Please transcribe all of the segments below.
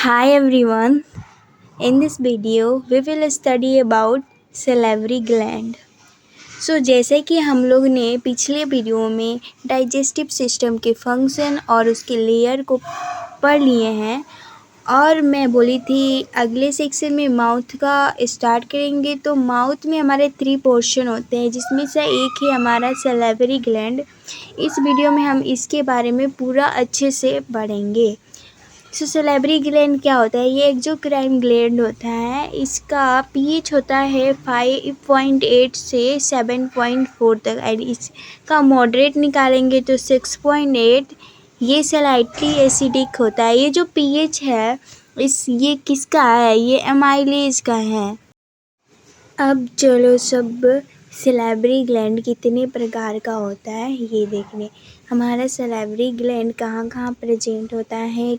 Hi everyone. In this video we will study about salivary gland. जैसे कि हम लोग ने पिछले वीडियो में डाइजेस्टिव सिस्टम के फंक्शन और उसके लेयर को पढ़ लिए हैं और मैं बोली थी अगले सेक्शन में माउथ का स्टार्ट करेंगे। तो माउथ में हमारे 3 पोर्शन होते हैं जिसमें से एक है हमारा सैलिवरी ग्लैंड। इस वीडियो में हम इसके बारे में पूरा अच्छे से पढ़ेंगे। सैलिवरी ग्लैंड क्या होता है? ये एक जो क्राइन ग्लैंड होता है, इसका पीएच होता है 5.8 से 7.4 तक और इसका मॉडरेट निकालेंगे तो 6.8। ये स्लाइटली एसिडिक होता है। ये जो पीएच है ये किसका है? ये एमाइलेज का है। अब चलो सब सैलिवरी ग्लैंड कितने प्रकार का होता है ये देखने। हमारा सैलिवरी ग्लैंड कहाँ कहाँ प्रेजेंट होता है,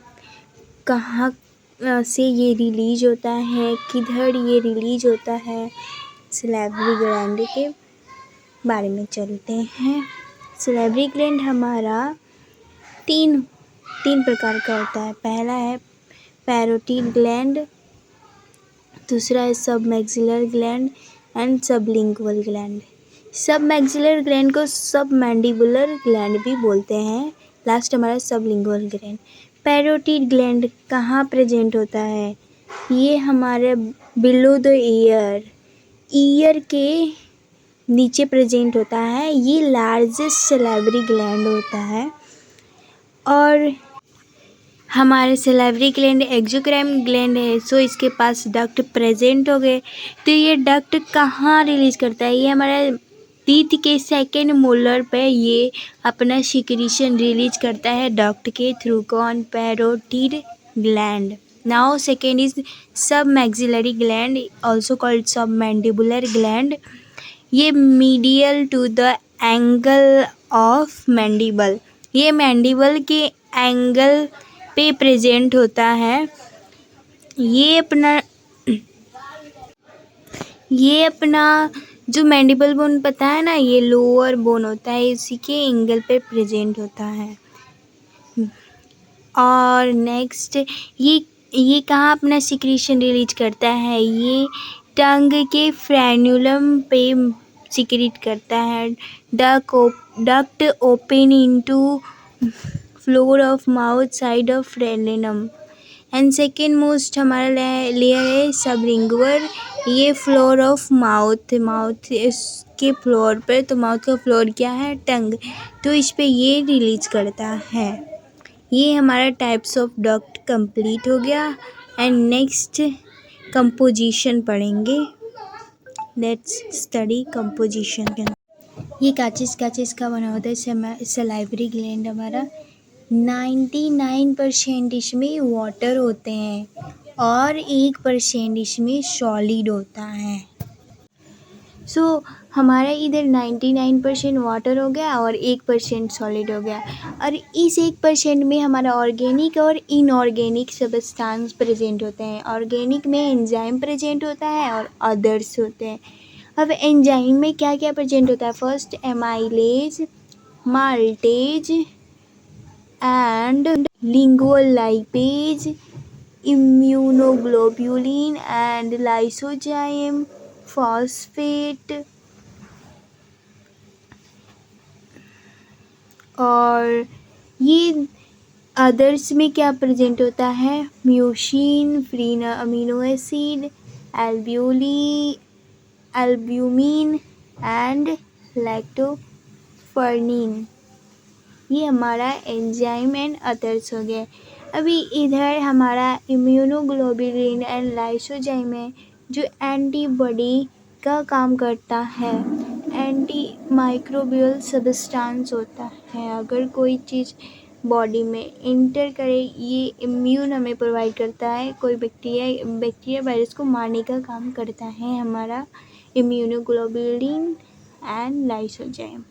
कहाँ से ये रिलीज होता है, किधर ये रिलीज होता है, सैलिवरी ग्लैंड के बारे में चलते हैं। सैलिवरी ग्लैंड हमारा तीन प्रकार का होता है। पहला है पैरोटिड ग्लैंड, दूसरा है submaxillar gland and sublingual gland. Submaxillar gland को सबमैंडिबुलर ग्लैंड भी बोलते हैं। लास्ट हमारा सबलिंगुअल ग्लैंड। पैरोटिड ग्लैंड कहाँ प्रेजेंट होता है? ये हमारे बिलो द ईयर के नीचे प्रेजेंट होता है। ये लार्जेस्ट सैलिवरी ग्लैंड होता है। और हमारे सैलिवरी ग्लैंड एक्सोक्राइन ग्लैंड है, सो इसके पास डक्ट प्रेजेंट हो गए। तो ये डक्ट कहाँ रिलीज करता है? ये हमारे टीथ के सेकेंड मोलर पे ये अपना सिक्रीशन रिलीज करता है डक्ट के थ्रू। कौन? Parotid gland. Now second is submaxillary gland, also called submandibular gland. ये medial to the angle of mandible, ये मैंडिबल के एंगल पे प्रेजेंट होता है। ये अपना जो मैंडिबल बोन पता है ना, ये लोअर बोन होता है, इसी के एंगल पे प्रेजेंट होता है। और नेक्स्ट ये कहाँ अपना सिक्रीशन रिलीज करता है? ये टंग के फ्रेन्यूलम पे सिक्रीट करता है। Duct open into floor of mouth side of frenulum. And second most हमारा लेयर है सबलिंगुअल। ये फ्लोर ऑफ माउथ इसके फ्लोर पे, तो माउथ का फ्लोर क्या है? टंग, तो इस पे ये रिलीज करता है। ये हमारा टाइप्स ऑफ डक्ट कंप्लीट हो गया। एंड नेक्स्ट कंपोजिशन पढ़ेंगे। Let's study composition. ये काचिस का बना होता है सैलिवरी ग्लैंड हमारा। 99% इसमें वाटर होते हैं और 1% इसमें सॉलिड होता है। हमारा इधर 99% वाटर हो गया और 1% सॉलिड हो गया। और इस 1% में हमारा ऑर्गेनिक और इनऑर्गेनिक सब्सटेंस प्रेजेंट होते हैं। ऑर्गेनिक में एंजाइम प्रेजेंट होता है और अदर्स होते हैं। अब एंजाइम में क्या क्या प्रेजेंट होता है? First amylase, maltase and lingual lipase, immunoglobulin and lysozyme, phosphate. और ये अदर्स में क्या प्रेजेंट होता है? Mucin, free amino acid, albumin and lactoferrin. ये हमारा एंजाइम एंड अदर्स हो गए। अभी इधर हमारा इम्यूनोग्लोबुलिन एंड लाइसोजाइम है जो एंटीबॉडी का काम करता है। एंटी माइक्रोबियल सब्सटेंस होता है। अगर कोई चीज़ बॉडी में इंटर करे, ये इम्यून हमें प्रोवाइड करता है। कोई बैक्टीरिया वायरस को मारने का काम करता है हमारा इम्यूनोग्लोबुलिन एंड लाइसोजाइम।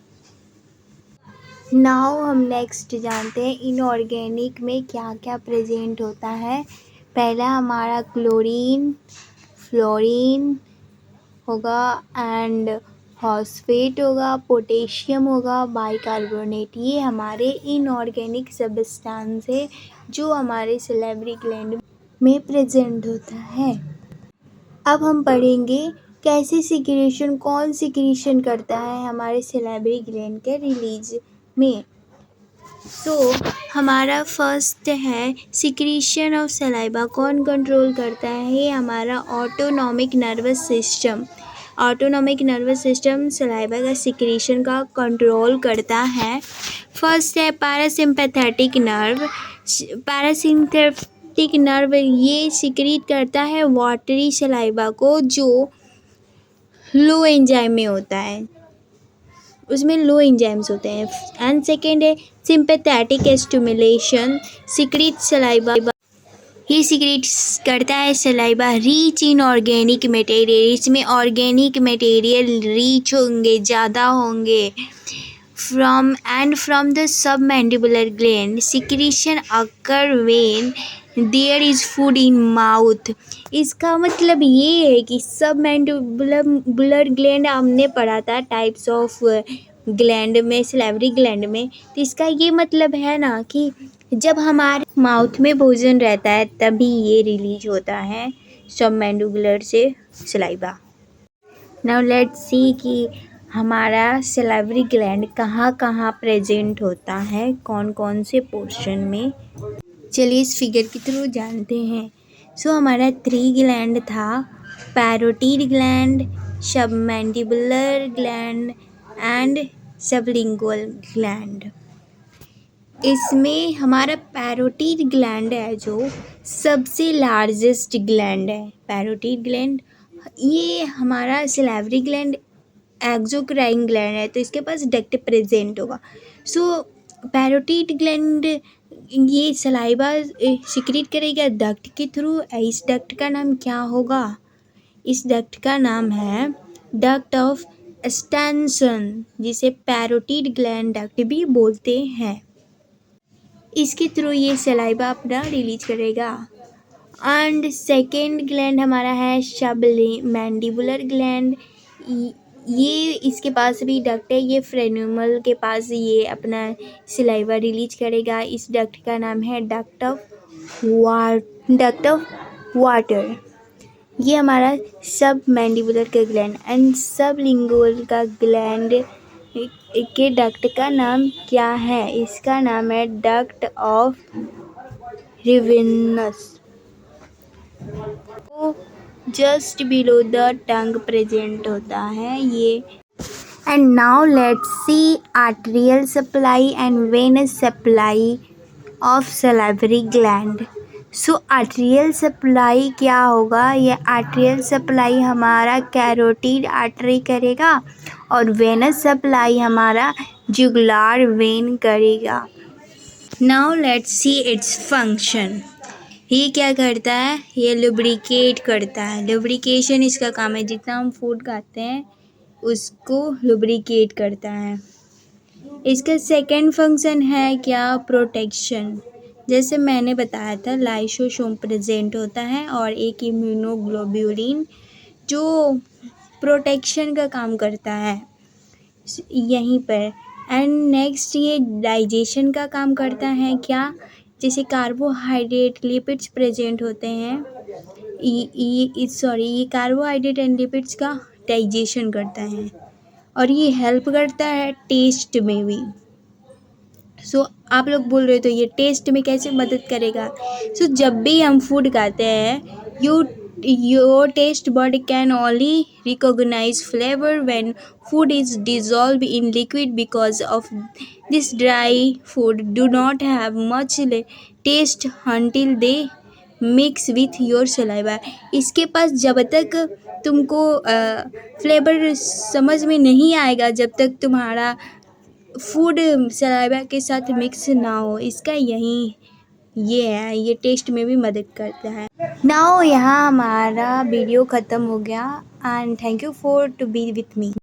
नाउ हम नेक्स्ट जानते हैं इनऑर्गेनिक में क्या क्या प्रेजेंट होता है। पहला हमारा क्लोरीन, फ्लोरीन होगा एंड फॉस्फेट होगा, पोटेशियम होगा, बाइकार्बोनेट। ये हमारे इनऑर्गेनिक सब्सटेंस है जो हमारे सैलिवरी ग्लैंड में प्रेजेंट होता है। अब हम पढ़ेंगे कैसे सिक्रीशन, कौन सिक्रीशन करता है हमारे सैलिवरी ग्लैंड के रिलीज में। हमारा फर्स्ट है सिक्रीशन ऑफ सलाइवा। कौन कंट्रोल करता है? ये हमारा autonomic nervous system. Autonomic nervous system saliva का सिक्रीशन का कंट्रोल करता है। फर्स्ट है पैरासिम्पैथेटिक नर्व। पैरासिम्पैथेटिक नर्व ये सिक्रीट करता है वाटरी सलाइवा को, जो लो एंजाइम में होता है, उसमें लो एंजाइम्स होते हैं। एंड सेकेंड है सिंपैथेटिक स्टिमुलेशन। सिक्रीट सलाइवा, ये सिक्रीट करता है saliva rich in organic material. इसमें ऑर्गेनिक मटेरियल रिच होंगे, ज़्यादा होंगे। From the submandibular gland secretion occur when there is food in mouth. इसका मतलब ये है कि सबमैंडिबुलर ग्लैंड हमने पढ़ा था टाइप्स ऑफ ग्लैंड में, सैलिवरी ग्लैंड में। तो इसका ये मतलब है ना कि जब हमारे माउथ में भोजन रहता है तभी ये रिलीज होता है सबमैंडिबुलर से सलाइवा। नाउ लेट्स सी कि हमारा सैलिवरी ग्लैंड कहाँ कहाँ प्रेजेंट होता है, कौन कौन से पोर्शन में। चलिए इस फिगर के थ्रू जानते हैं। हमारा 3 ग्लैंड था, parotid gland, submandibular gland and sublingual gland. इसमें हमारा पैरोटिड ग्लैंड है जो सबसे लार्जेस्ट ग्लैंड है। पैरोटिड ग्लैंड ये हमारा सैलिवरी ग्लैंड एक्सोक्राइन ग्लैंड है, तो इसके पास डक्ट प्रेजेंट होगा। पैरोटिड ग्लैंड ये सलाइवा सिक्रीट करेगा डक्ट के थ्रू। इस डक्ट का नाम क्या होगा? इस डक्ट का नाम है डक्ट ऑफ स्टेनसन, जिसे पैरोटिड ग्लैंड डक्ट भी बोलते हैं। इसके थ्रू ये सलाइवा अपना रिलीज करेगा। एंड सेकेंड ग्लैंड हमारा है सबमैंडिबुलर ग्लैंड। ये इसके पास भी डक्ट है, ये फ्रेन्यूमल के पास ये अपना सलाइवा रिलीज करेगा। इस डक्ट का नाम है डक्ट ऑफ वाटर। ये हमारा सबमैंडिबुलर का ग्लैंड। एंड सबलिंगुअल का ग्लैंड के डक्ट का नाम क्या है? इसका नाम है duct of Rivinus. Just below the tongue present होता है ये। And now let's see arterial supply and venous supply of salivary gland. Arterial supply क्या होगा? ये आर्टेरियल सप्लाई हमारा कैरोटिड आर्टरी करेगा और वेनस सप्लाई हमारा जुगुलार वेन करेगा। Now let's see its function. ये क्या करता है? ये लुब्रिकेट करता है। लुब्रिकेशन इसका काम है, जितना हम फूड खाते हैं उसको लुब्रिकेट करता है। इसका सेकंड फंक्शन है क्या? प्रोटेक्शन। जैसे मैंने बताया था लाइसोसोम प्रेजेंट होता है और एक इम्यूनोग्लोब्यूलिन जो प्रोटेक्शन का काम करता है यहीं पर। एंड नेक्स्ट ये डाइजेशन का काम करता है क्या? जैसे कार्बोहाइड्रेट, लिपिड्स प्रेजेंट होते हैं। ये कार्बोहाइड्रेट एंड लिपिड्स का डाइजेशन करता है और ये हेल्प करता है टेस्ट में भी। आप लोग बोल रहे हो तो ये टेस्ट में कैसे मदद करेगा? जब भी हम फूड खाते हैं your taste bud can only recognize flavor when food is dissolved in liquid. Because of this, dry food do not have much taste until they mix with your saliva. इसके पास जब तक तुमको फ्लेवर समझ में नहीं आएगा जब तक तुम्हारा फूड सलाइवा के साथ मिक्स ना हो। इसका ये है, ये टेस्ट में भी मदद करता है। नाउ यहाँ हमारा वीडियो ख़त्म हो गया and thank you for to be with me.